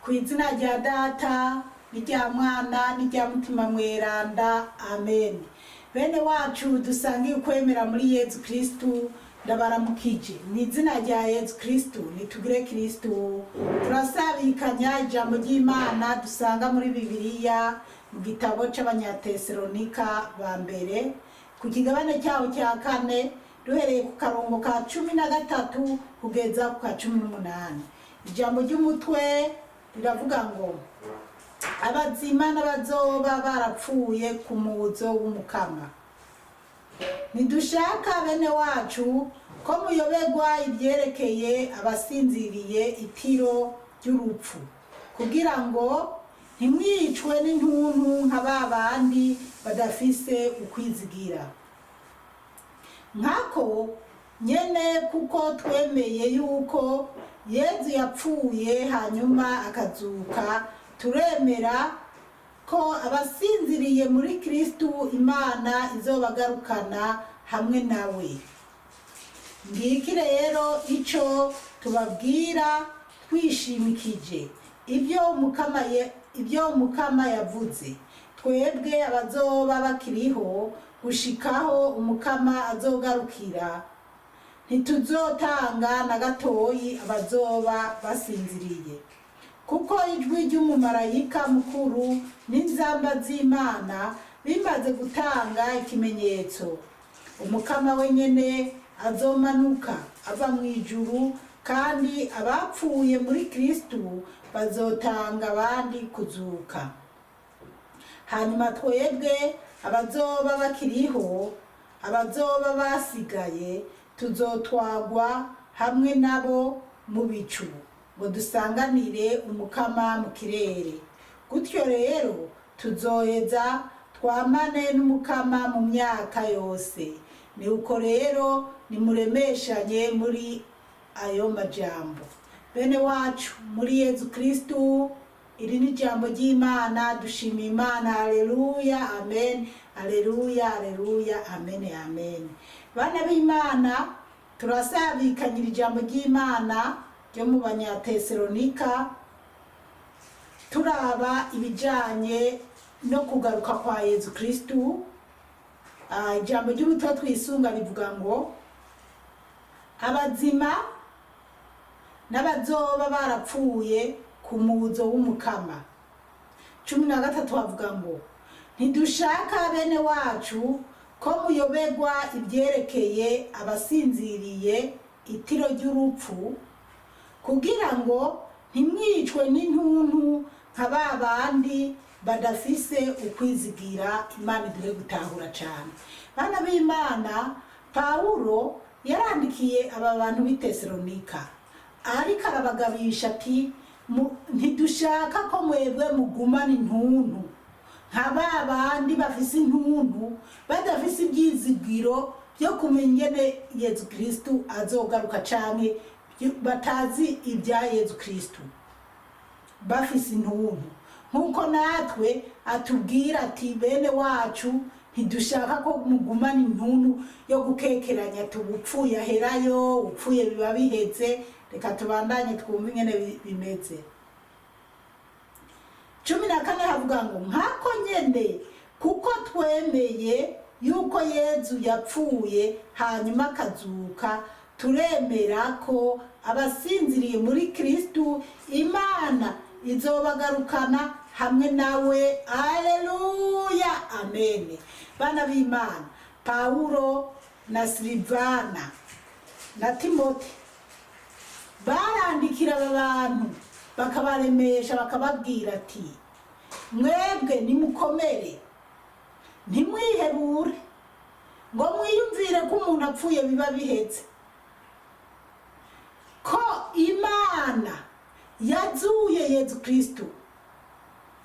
Ku izina rya Data n'irya Mwana n'irya Mutima Mweranda, amen. Bene wacu dusangiye ukwemera muri Yezu Kristu, ndabaramukije mu izina rya Yezu Kristu. Nitugire Kristu. Turasabikanya ijambo ry'Imana dusanga muri Bibiliya mu gitabo c'Abanyatesalonika ba mbere ku kigabane cyaho cya 4 duhereye ku karongo ka 13 kugeza ku ka 18. Ijambo ry'umutwe riravuga ngo abazima n'abazoba barapfuye ku muzo w'umukama. Nidushaka bene wacu ko muyoberwa ibyerekeye abasinziriye itiro ry'urupfu, kugira ngo ntimwicwe n'intuntu nka babandi badafise ukwizigira. Nkako nyene kuko twemeye yuko Yezu yapfuye hanyuma akazuka, turemera ko abasinziriye muri Kristu Imana izobagarukana hamwe nawe. Ngiki rero ico tubabwira twishimikije ibyo umukama yavuze. Twebwe abazoba bakiriho gushikaho umukama azogarukira, ntituzotanga na gatoyi abazoba basinziriye, kuko ijwi ry'umumarayika mukuru n'inzamba z'Imana bimaze gutanga ikimenyetso, umukama wenyene azomanuka ava mu ijuru, kandi abapfuye muri Kristu bazotanga abandi kuzuka. Hanyuma twebwe abazoba bakiriho, abazoba basigaye, tuzotwagwa hamwe nabo mu bicu ngo dusanganire umukama mu kirere. Gutyo rero tuzoheza twamane n'umukama mu myaka yose. Ni uko rero nimuremeshanye muri ayo majambo. Bene wacu muri Yezu Kristu, iri ni jambo ry'Imana. Dushimiye Imana. Haleluya, amen. Haleluya, haleluya, amen, amen. Bana b'Imana, turasabikanyira ijambo ry'Imana ryo mu Banyatesalonika, turaba ibijanye no kugaruka kwa Yezu Kristu. Ijambo ry'ubutwa twisunga rivuga ngo abazima n'abazoba barapfuye ku muzo w'umukama. 13 havuga ngo ntidushaka bene wacu ko muyoberwa ibyerekeye abasinziriye itiro ry'urupfu, kugira ngo ntimwicwe n'intuntu nka babandi badafise ukwizigira. Imana iduhe gutahura cyane. Bana b'Imana, Pawulo yarandikiye aba bantu b'i Tesalonika, ariko arabagabisha ati ntidushaka ko mwebwe mugumana intuntu nka babandi bafise intuntu badafise ibyizigiro byo kumenya ingene Yezu Kristu azogaruka, canke batazi ibya Yezu Kristu, bafise intuntu. Nkuko natwe atubwira ati bene wacu ntidushaka ko mugumana intuntu yo gukekeranya tubupfuye aherayo, upfuye biba biheze. Reka tubandanye twumve ingene bimeze. 14 havuga ngo nkako nyene kuko twemeye yuko Yezu yapfuye hanyuma akazuka, turemera ko abasinziriye muri Kristu Imana izobagarukana hamwe nawe. Haleluya, amen. Bana b'Imana, Paulo na Silvana na Timote barandikira abantu bakabaremesha, bakababwira ati mwebwe nimukomere, ntimwihebure ngo mwiyumvire ko umuntu apfuye biba bihetse, ko Imana yazuye Yezu Kristu.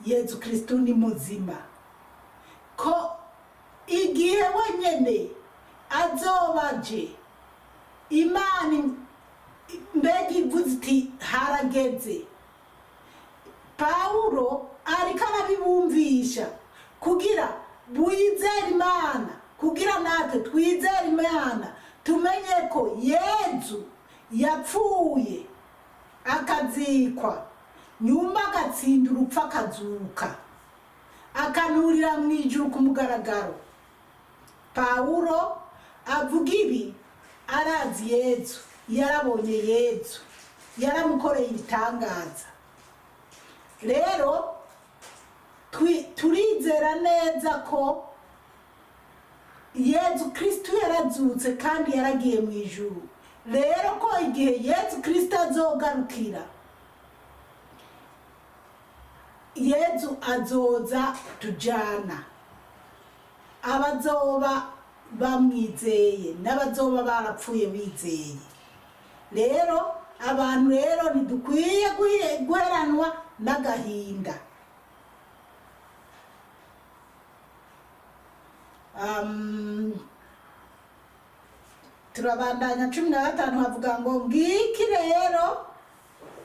Yezu Kristu ni muzima, ko igihe wenyene azobaje Imana mbega ivuze iti harageze. Paulo ariko arabibumvisha kugira bwizere Imana, kugira natwe twizere Imana, tumenye ko Yezu yapfuye akazikwa, nyuma agatsinda urupfu akazuka akanurira mu ijuru ku mugaragaro. Pawulo avuga ibi arazi Yezu, yarabonye Yezu, yaramukoreye ibitangaza. Rero turizera neza ko Yezu Kristo yarazutse kandi yaragiye mu ijuru. Rero ko igihe Yezu Kristo azogarukira, Yezu azoza tujana abazoba bamwizeye n'abazoba barapfuye bizeye. Rero abantu rero ntidukwiye guheranwa n'agahinda. Turabandanya 15 havuga ngo ngiki rero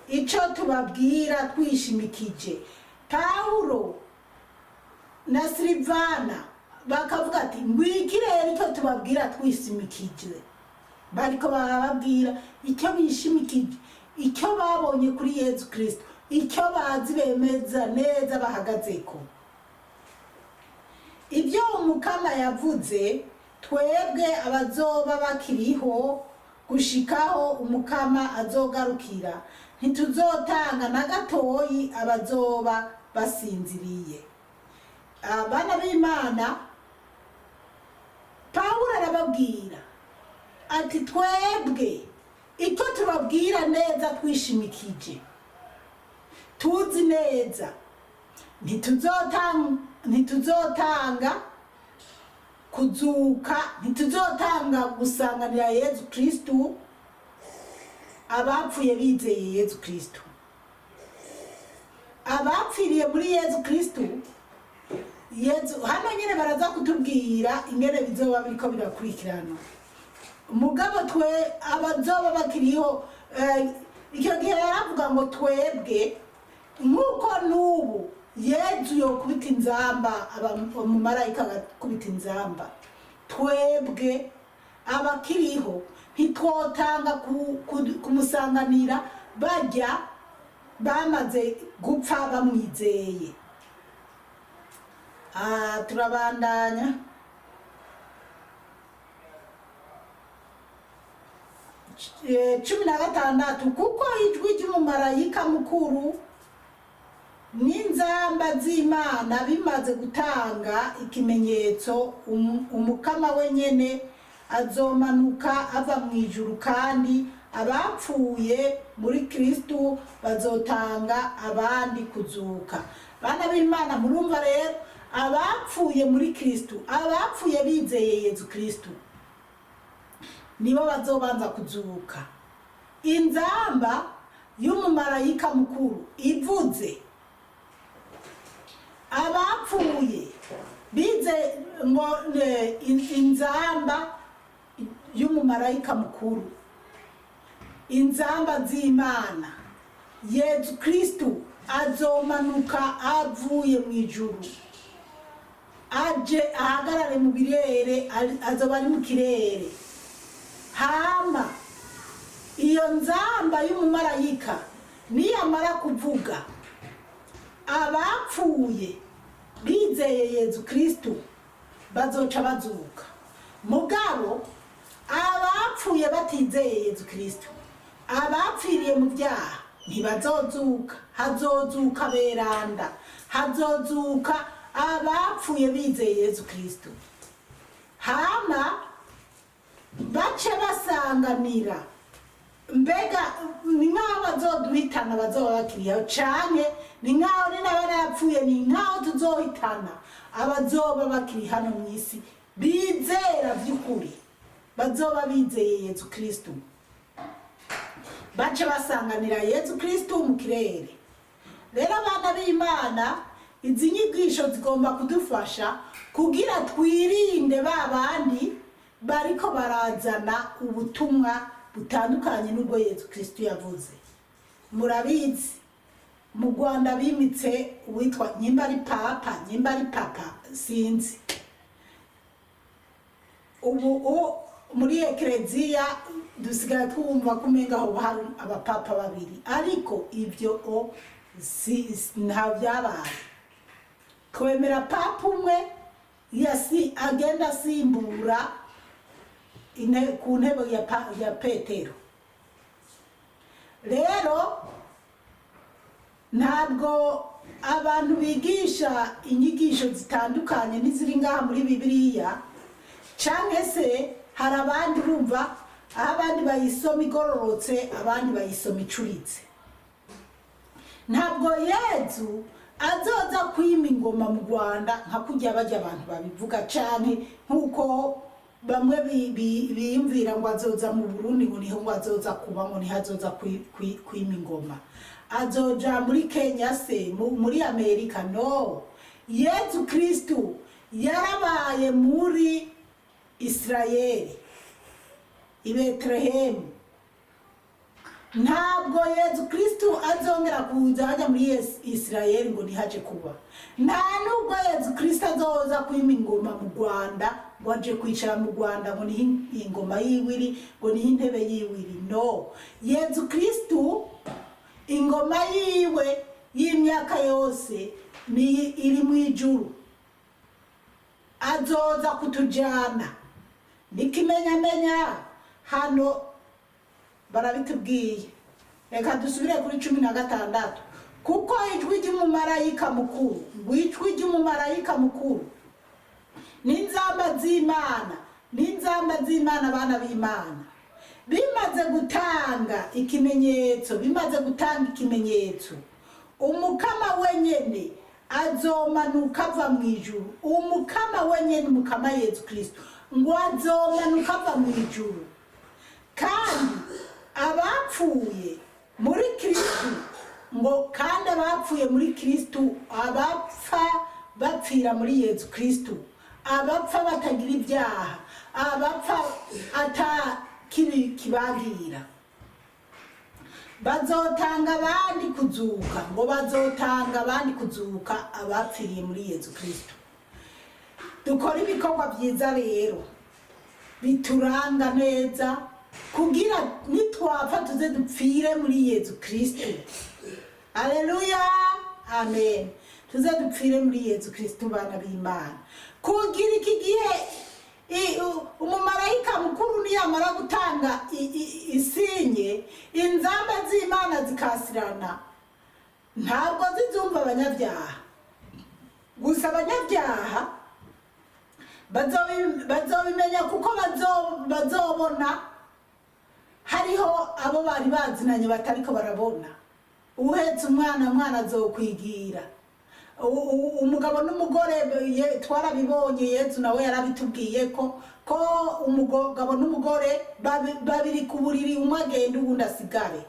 ico tubabwira twishimikije. Paulo na Silvana bakavuga ati ngiki rero ico tubabwira twishimikije. Bariko barababwira icyo bishimikije, icyo babonye kuri Yezu Kristo, icyo bazi bemeza neza bahagazeko. Ibyo umukama yavuze twebwe abazoba bakiriho gushikaho umukama azogarukira, ntituzotanga na gatoyi abazoba basinziriye. Abana b'Imana, Pawulo arababwira ati twebwe icyo tubabwira neza twishimikije, tuzi neza ntituzotanga kuzuka, ntituzotanga gusanganira Yezu Kristo abapfuye bizeye Yezu Kristo. Abapfiriye muri Yezu Kristo, Yezu hano nyine baraza kutubwira ingene bizoba biriko birakurikirana. Mugabo twe abazoba bakiriho, icyo gihe yaravuga ngo twebwe nkuko n'ubu Yezu yokubita inzamba, umumarayika agakubita inzamba, twebwe abakiriho ntitwotanga kumusanganira bajya bamaze gupfa bamwizeye. Turabandanya 16 kuko ijwi ry'umumarayika mukuru n'inzamba z'Imana bimaze gutanga ikimenyetso, umukama wenyene azomanuka ava mu ijuru, kandi abapfuye muri Kristo bazotanga abandi kuzuka. Bana b'Imana, murumva rero abapfuye muri Kristo, abapfuye bizeye Yezu Kristo nibo bazobanza kuzuka. Inzamba y'umumarayika mukuru ivuze, abapfuye bize ngo inzamba y'umumarayika mukuru, inzamba z'Imana, Yezu Kristo azomanuka avuye mu ijuru, aje ahagarare mu birere, azoba ari mu kirere. Hama iyo nzamba y'umumarayika niyamara kuvuga, abapfuye bizeye Yezu Kristo bazoca bazuka. Mugabo abapfuye batizeye Yezu Kristo, abapfiriye mu byaha ntibazozuka. Hazozuka beranda, hazozuka abapfuye bizeye Yezu Kristo. Hama bace basanganira, mbega ni nk'aho bazoduhitana bazoba bakiriho, canke ni nk'aho ni n'abana yapfuye, ni nk'aho tuzohitana abazoba bakiri hano mw'isi bizera by'ukuri, bazoba bizeye Yezu Kristo, bace basanganira Yezu Kristo mu kirere. Rero abana b'Imana, izi nyigisho zigomba kudufasha kugira twirinde babandi bariko barazana ubutumwa butandukanye n'ubwo Yezu Kristo yavuze. Murabizi mu Rwanda bimitse uwitwa nyimba ari papa sinzi. Ubu muri ekleziya dusigaye twumva kumenga aho hari abapapa babiri, ariko ibyo nta byabaye. Twemera papa umwe agenda asimbura ku ntebe ya Petero. Rero ntabwo abantu bigisha inyigisho zitandukanye n'iziri ngaha muri Bibiliya, canke se hari abandi urumva aho abandi bayisoma igororotse abandi bayisoma icuritse. Ntabwo Yezu azoza kwima ingoma mu Rwanda nka kurya bajya abantu babivuga, canke nkuko bamwe biyumvira ngo azoza mu Burundi ngo niho ngo azoza kuba, ngo niho azoza kwima ingoma. Azoja muri Kenya se, muri Amerika? No. Yezu Kristu yarabaye muri Israeli, i Betlehemu. Ntabwo Yezu Kristu azongera kuza hajya muri Israeli ngo nihaje kuba. Nta nubwo Yezu Kristu azoza kwima ingoma mu Rwanda ngo aje kwicara mu Rwanda ngo niho ingoma yiwiri, ngo niho intebe yiwiri. No. Yezu Kristu ingoma yiwe y'imyaka yose ni iri mu ijuru. Azoza kutujana. Nikimenyamenya hano barabitubwiye. Reka dusubire kuri 16. Kuko ijwi ry'umumarayika mukuru, ijwi ry'umumarayika mukuru n'inzamba z'Imana, n'inzamba z'Imana, abana b'Imana bimaze gutanga ikimenyetso, umukama wenyene azomanuka ava mu ijuru. Umukama wenyene, umukama Yezu Kristu ngo azomanuka ava mu ijuru. Kandi abapfuye muri Kristu, ngo kandi abapfuye muri Kristu, abapfa bapfira muri Yezu Kristu, abapfa batagira ibyaha, abapfa kibagira, bazotanga abandi kuzuka, ngo bazotanga abandi kuzuka abapfiriye muri Yezu Kristu. Dukora ibikorwa byiza rero bituranga neza, kugira nitwapfa tuze dupfire muri Yezu Kristu. Haleluya, amen. Tuze dupfire muri Yezu Kristu, bana b'Imana. Kugira iki gihe umumarayika mukuru niyamara gutanga isinye, inzamba z'Imana zikasirana, ntabwo zizumva abanyabyaha gusa. Abanyabyaha bazobimenya kuko bazobona hariho abo bari bazinanye batariko barabona. Uhetse umwana azokwigira. Umugabo n'umugore twarabibonye, Yezu nawe yarabitubwiye ko umugabo n'umugore babiri ku buriri, umwe agenda uwundi asigare.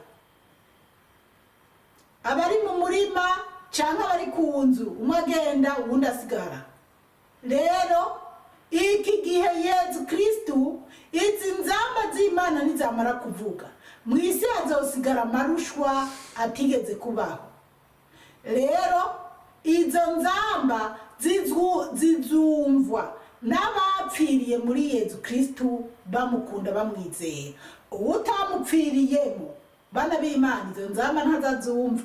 Abari mu murima canke abari ku nzu, umwe agenda uwundi asigara. Rero iki gihe Yezu Kristu, izi nzamba z'Imana nizamara kuvuga, mu isi hazosigara amarushwa atigeze kubaho. Rero izo nzamba zizumvwa n'abapfiriye muri Yezu Kristu bamukunda, bamwizera. Utamupfiriyemo, bana b'Imana, izo nzamba ntazazumva.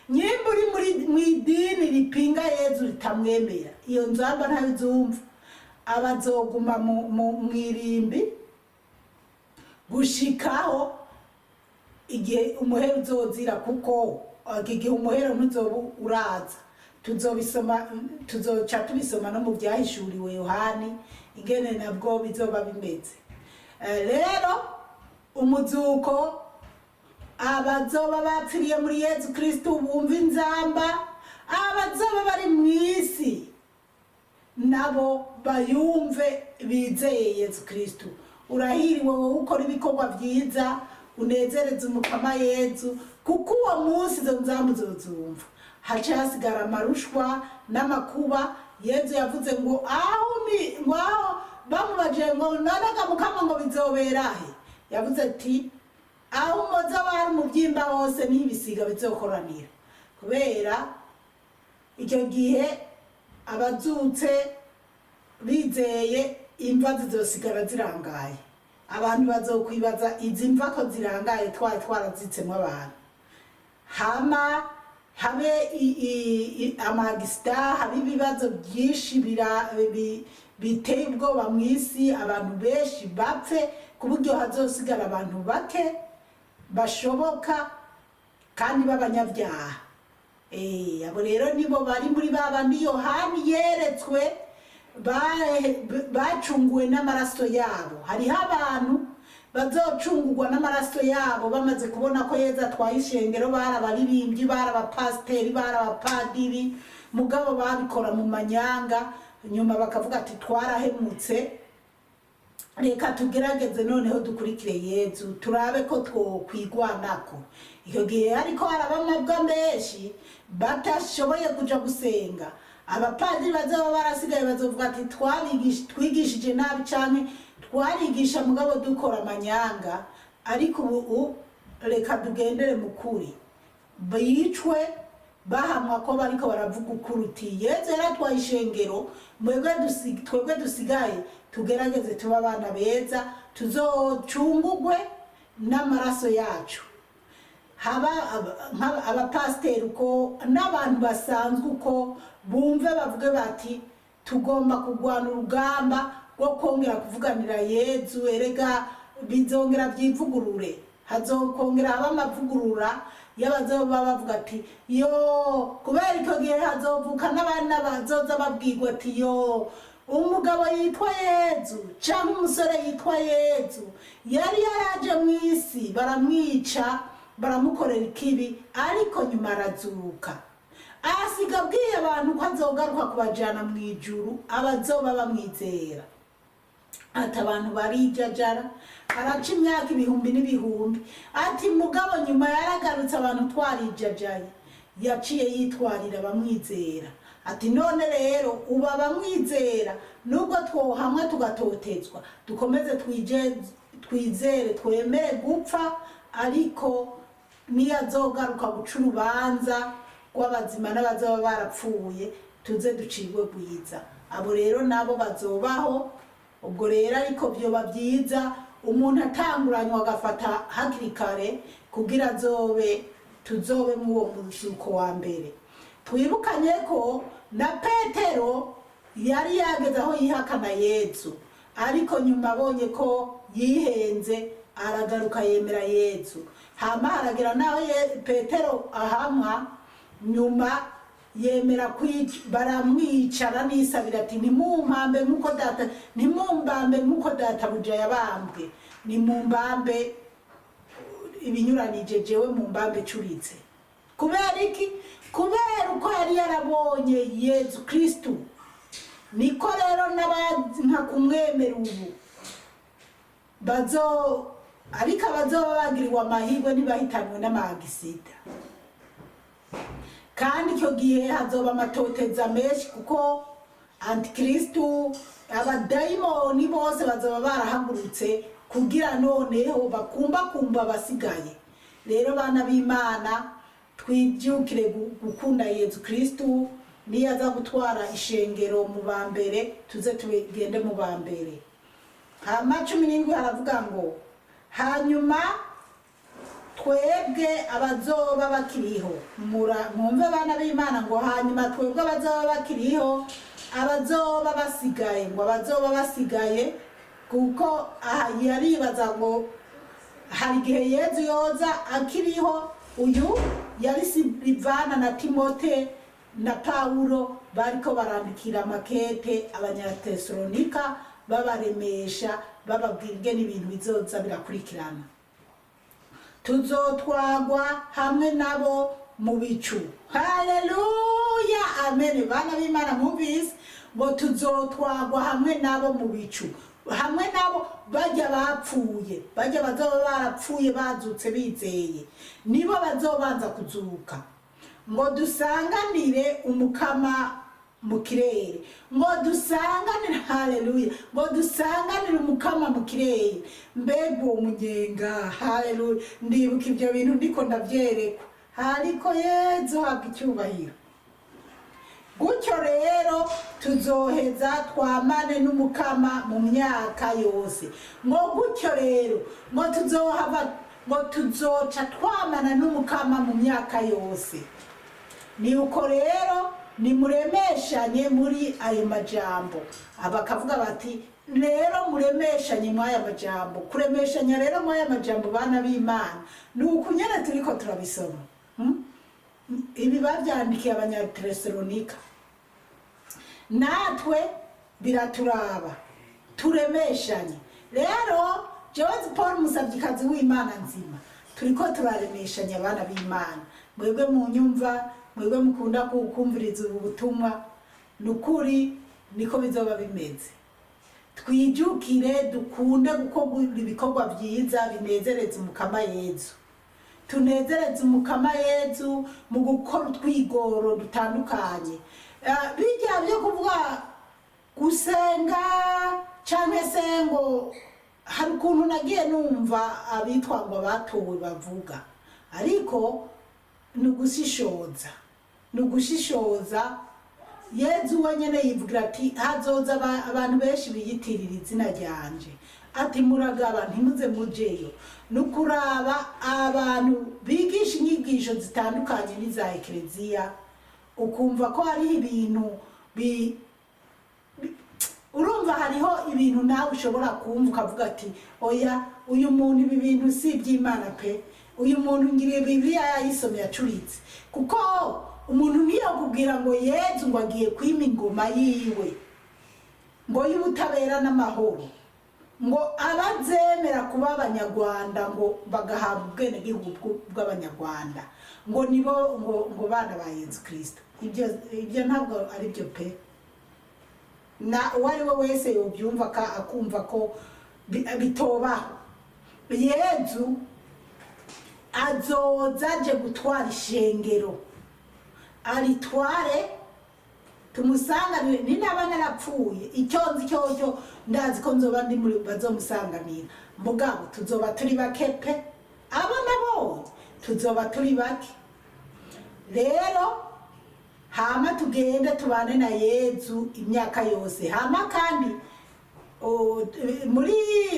Nyimba uri mu idini ripinga Yezu, ritamwemera, iyo nzamba ntazumva. Abazoguma mu irimbi gushikaho igihe umuhero uzozira, kuko igihe umuhero ntuzoba uraza. Tuzoca tubisoma no mu byahishuriwe Yohani ingene nabwo bizoba bimeze. Rero umuzuko, abazoba bapfiriye muri Yezu Kristu bumva inzamba, abazoba bari mu isi nabo bayumve, bizeye Yezu Kristu. Urahiriwe wowe ukora ibikorwa byiza, unezereze umukama Yezu, kuko uwo munsi izo nzamba uzozumva. Haca hasigara amarushwa n'amakuba. Yezu yavuze ngo aho bamubaje ngo nanaga mukama ngo bizoberahe, yavuze ati aho umuza bari mu byimba hose n'ibisiga bizokoranira. Kubera icyo gihe abazutse bizeye, imva zizosigara zirangaye. Abantu bazokwibaza izi mva ko zirangaye twarazitsemo abantu. Hama habe amagisita, habe ibibazo byinshi biteye ubwoba mu isi, abantu benshi bapfe ku buryo hazosigara abantu bake bashoboka kandi b'abanyabyaha. Abo rero nibo bari muri babandi Yohani yeretswe bacunguwe n'amaraso yabo. Hariho abantu bazocungurwa n'amaraso yabo bamaze kubona ko Yezu atwaye ishengero, bari abaririmbyi, bari abapasiteri, bari abapadiri, mugabo babikora mu manyanga, nyuma bakavuga ati twarahemutse, reka tugerageze noneho dukurikire Yezu turabe ko twokwigwanako. Iyo gihe ariko harabamabwa menshi batashoboye kuja gusenga, abapadiri bazoba barasigaye bazovuga ati twigishije nabi canke twarigisha mugabo dukora amanyanga, ariko ubu reka tugendere mu kuri, bicwe bahamwa ko bariko baravuga ukuri uti Yezu yaratwaye ishengero, twebwe dusigaye tugerageze tuba abana beza, tuzocungugwe n'amaraso yacu. Haba abapasiteri uko n'abantu basanzwe uko bumve bavuge bati tugomba kurwana urugamba rwo kongera kuvuganira Yezu, erega bizongera byivugurure, hazokongera haba amavugurura y'abazoba bavuga ati yo kubera icyo gihe hazovuka n'abana bazoza babwirwa ati yo umugabo yitwa Yezu cyangwa umusore yitwa Yezu yari yaraje mu isi, baramwica baramukorera ikibi, ariko nyuma arazuka, asiga abwiye abantu ko azogaruka kubajana mu ijuru abazoba bamwizera. Ati abantu barijajara, araca imyaka ibihumbi n'ibihumbi, ati mugabo nyuma yaragarutse abantu twarijajaye, yaciye yitwarira bamwizera. Ati none rero uba bamwizera nubwo twohamwe tugatotezwa, dukomeze twizere twemere gupfa, ariko niyazogaruka guca urubanza rw'abazima n'abazoba barapfuye tuze ducirwe bwiza. Abo rero nabo bazobaho. Ubwo rero ariko byoba byiza umuntu atanguranywa agafata hakiri kare kugira tuzobe mu uwo muzuko wa mbere. Twibukanye ko na Petero yari yageze aho yihakana Yezu, ariko nyuma abonye ko yihenze aragaruka yemera Yezu. Hama haragira naho Petero ahamwa, nyuma yemera baramwicara nisabira ati nimumbambe nkuko databuja yabambwe, nimumbambe ibinyuranije jewe mu mbambe curitse. Kubera iki? Kubera uko yari yarabonye Yezu Kristu. Niko rero nka kumwemera ubu ariko abazoba bagiriwe amahirwe ntibahitanwe n'amagisida, kandi icyo gihe hazoba amatoteza menshi, kuko antikristu abadayimoni bose bazoba barahagurutse kugira noneho bakumbakumba basigaye. Rero bana b'Imana twibyukire gukunda Yezu Kristu, niyaza gutwara ishengero mu bambere tuze tugende mu bambere. Hama 17 haravuga ngo hanyuma twebwe abazoba bakiriho, mwumve bana b'Imana ngo hanyuma twebwe abazoba bakiriho, abazoba basigaye, ngo abazoba basigaye, kuko yaribaza ngo hari igihe Yezu yoza akiriho. Uyu yari Silivana na Timote na Paulo bariko barandikira makete abanyatesalonika babaremesha, bababwira ingene ibintu bizoza birakurikirana. Tuzotwagwa hamwe nabo mu bicu. Haleluya, amen. Bana b'Imana mwumvise ngo tuzotwagwa hamwe nabo mu bicu, hamwe nabo bajya bapfuye, bajya bazoba barapfuye bazutse bizeye, nibo bazobanza kuzuka, ngo dusanganire umukama mu kirere, ngo dusanganire, haleluya, ngo dusanganire umukama mu kirere. Mbega uwo munyenga, haleluya, ndibuka ibyo bintu ndiko ndavyerekwa, ariko Yezu habwa icyubahiro. Gutyo rero tuzoheza twamane n'umukama mu myaka yose. Ngo gutyo rero ngo tuzoca twamana n'umukama mu myaka yose. ni uko rero nimuremeshanye muri ayo majambo. Bakavuga bati rero muremeshanye mw'aya majambo. Kuremeshanya rero mw'aya majambo bana b'Imana ni ukunyene turiko turabisoma. Ibi bavyandikiye Abanyatesalonika, natwe biraturaba, turemeshanye. Rero George Paul Musabyikazi w'Imana nzima, turiko turaremeshanya abana b'Imana. Mwebwe mu nyumva, mwebwe mukunda kumviriza ubu butumwa, nukuri niko bizoba bimeze. Twijukire dukunde gukora ibikorwa byiza binezereza Umukama Yezu. Tunezereze Umukama Yezu mu gukora utwigoro dutandukanye. Bijya byo kuvuga gusenga cyangwa se ngo hari ukuntu nagiye numva abitwa ngo batowe bavuga, ariko nugushishoza Yezu wenyene yivugira ati hazoza abantu benshi biyitirira izina ryanje, ati muragaba ntimuze mujeyo. Nukuraba abantu bigisha inyigisho zitandukanye n'iza ekleziya, ukumva ko hari ibintu urumva hariho ibintu nawe ushobora kumva ukavuga ati oya, uyu muntu ibi bintu si iby'Imana pe, uyu muntu ngiriye Bibiliya yayisomye acuritse. Kuko umuntu ntiyakubwira ngo Yezu ngo agiye kwima ingoma yiwe ngo y'ubutabera n'amahoro, ngo abazemera kuba Abanyarwanda ngo bagahabwa ubwene gihugu bw'Abanyarwanda, ngo nibo ngo bana ba Yezu Kristo. Ibyo ntabwo ari byo pe. Na uwari we wese yobyumva akumva ko bitobaho. Yezu azoza aje gutwara ishengero, aritware tumusanganire. Ni naba narapfuye icyo nzi cyo ndazi ko nzoba ndi muri bazomusanganira, mugabo tuzoba turi bake pe. Abo nabo tuzoba turi bake. Rero hama tugende tubane na Yezu imyaka yose. Hama kandi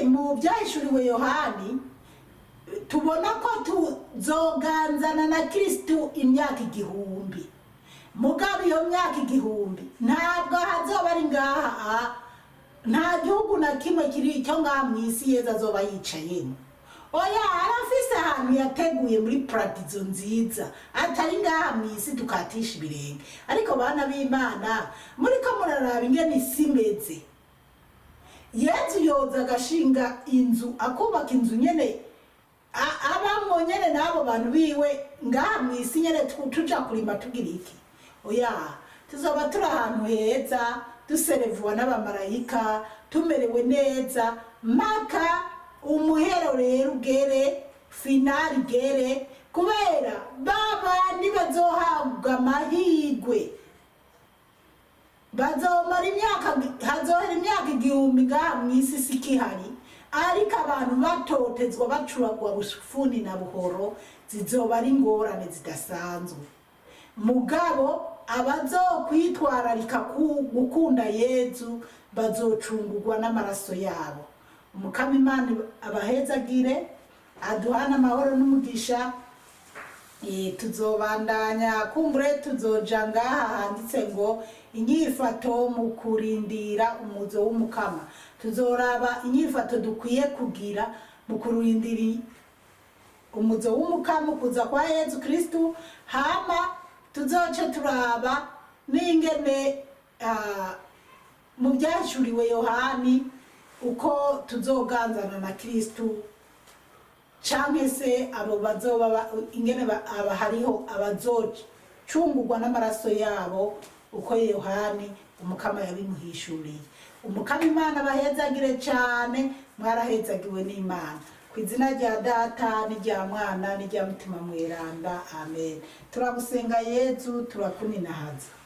mu byahishuriwe Yohani tubona ko tuzoganzana na Kristo imyaka 1000. Mugabo iyo myaka 1000 ntabwo hazoba ari ngaha, nta gihugu na kimwe kiri cyo ngaha mw'isi Yezu azoba yicayemo. Oya, arafise ahantu yateguye muri paradizo nziza, atari ngaha mw'isi tukatisha ibirenge. Ariko bana b'Imana, muriko muraraba ingene isi imeze. Yezu yoza agashinga inzu, akubaka inzu nyene abamwo nyene n'abo bantu biwe ngaha mw'isi nyene tuja kurima tugira iki? Oya, tuzoba turi ahantu heza, duserevuwa n'abamarayika, tumerewe neza, maka umuhero rero ugere, finali gere, kubera babandi bazohabwa amahirwe, bazomara hazohera imyaka 1000 ngaha mw'isi sikihari. Ariko abantu batotezwa bacuragwa busufuni na buhoro, zizoba ari ingorane zidasanzwe. Mugabo abazokwitwararika gukunda Yezu bazocungurwa n'amaraso yabo. Umukama Imana abahezagire, aduhana amahoro n'umugisha. Tuzobandanya kumbure, tuzoja ngaha handitse ngo inyifato mu kurindira umuzo w'Umukama. Tuzoraba inyifato dukwiye kugira mu kurindira umuzo w'Umukama, kuza kwa Yezu Kristo. Hama tuzoce turaba n'ingene mu byashuriwe Yohani uko tuzoganzana na Kristo, canke se abo bazoba ingene hariho abazocungurwa n'amaraso yabo uko Yohani Umukama yabimuhishuriye. Umukama Imana bahezagire cyane, mwarahezagiwe n'Imana. Kw'izina rya Data n'irya Mwana n'irya Mutima Mweranda, amen. Turagusenga Yezu, turakuninahaza.